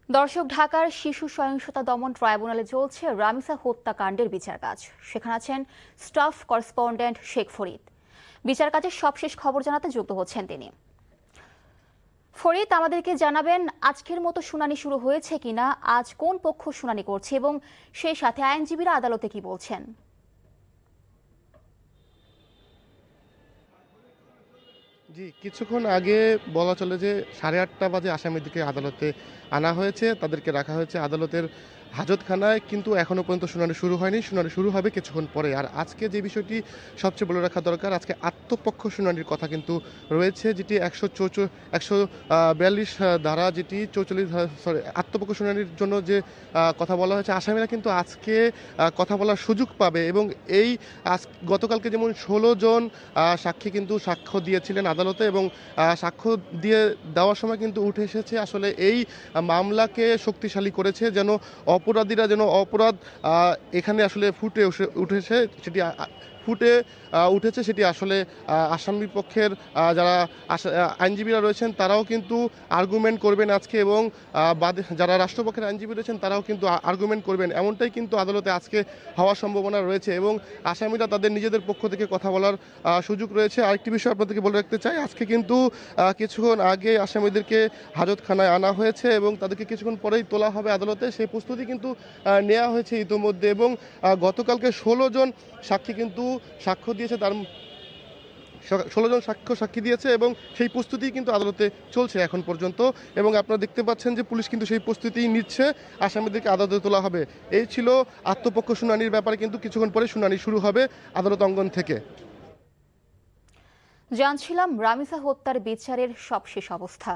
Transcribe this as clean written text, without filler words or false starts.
দর্শক, ঢাকার শিশু সহিংসতা দমন ট্রাইব্যুনালে চলছে রামিসা হত্যাকাণ্ডের বিচার কাজ। সেখানে আছেন স্টাফ করেসপন্ডেন্ট শেখ ফরিদ। বিচার কাজের সবশেষ খবর জানাতে যুক্ত হচ্ছেন তিনি। ফরিদ, আমাদেরকে জানাবেন আজকের মতো শুনানি শুরু হয়েছে কিনা, আজ কোন পক্ষ শুনানি করছে এবং সেই সাথে আইনজীবীরা আদালতে কি বলছেন? জি, কিছুক্ষণ আগে বলা চলে যে 8:30 বাজে আসামিদেরকে আদালতে আনা হয়েছে। তাদেরকে রাখা হয়েছে আদালতের হাজতখানায়। কিন্তু এখনো পর্যন্ত শুনানি শুরু হয়নি। শুনানি শুরু হবে কিছুক্ষণ পরে। আর আজকে যে বিষয়টি সবচেয়ে বলে রাখা দরকার, আজকে আত্মপক্ষ শুনানির কথা কিন্তু রয়েছে, যেটি 142 ধারা, যেটি 44 সরি, আত্মপক্ষ শুনানির জন্য যে কথা বলা হয়েছে। আসামিরা কিন্তু আজকে কথা বলার সুযোগ পাবে এবং এই গতকালকে যেমন 16 জন সাক্ষী কিন্তু সাক্ষ্য দিয়েছিলেন আদালতে এবং সাক্ষ্য দিয়ে দেওয়ার সময় কিন্তু উঠে এসেছে আসলে এই মামলাকে শক্তিশালী করেছে, যেন অপরাধীরা যেন অপরাধ এখানে আসলে উঠেছে সেটি ফুটে উঠেছে সেটি আসলে আসামি পক্ষের যারা আইনজীবীরা রয়েছেন তারাও কিন্তু আর্গুমেন্ট করবেন আজকে এবং যারা রাষ্ট্রপক্ষের আইনজীবী রয়েছেন তারাও কিন্তু আর্গুমেন্ট করবেন, এমনটাই কিন্তু আদালতে আজকে হওয়ার সম্ভাবনা রয়েছে এবং আসামিরা তাদের নিজেদের পক্ষ থেকে কথা বলার সুযোগ রয়েছে। আরেকটি বিষয় আপনাদেরকে বলে রাখতে চাই, আজকে কিন্তু কিছুক্ষণ আগে আসামিদেরকে হাজতখানায় আনা হয়েছে এবং তাদেরকে কিছুক্ষণ পরেই তোলা হবে আদালতে। সেই প্রস্তুতি কিন্তু নেওয়া হয়েছে ইতিমধ্যে এবং গতকালকে 16 জন সাক্ষী কিন্তু সাক্ষ্য দিয়েছে, তার 16 জন সাক্ষী দিয়েছে এবং সেই প্রস্তুতি কিন্তু আদালতে চলছে এখন পর্যন্ত এবং আপনারা দেখতে পাচ্ছেন যে পুলিশ কিন্তু সেই প্রস্তুতি নিচ্ছে, আসামিদেরকে আদালতে তোলা হবে। এই ছিল আত্মপক্ষ শুনানির ব্যাপারে, কিন্তু কিছুক্ষণ পরে শুনানি শুরু হবে আদালত অঙ্গন থেকে। জানছিলাম রামিসা হত্যার বিচারের সবশেষ অবস্থা।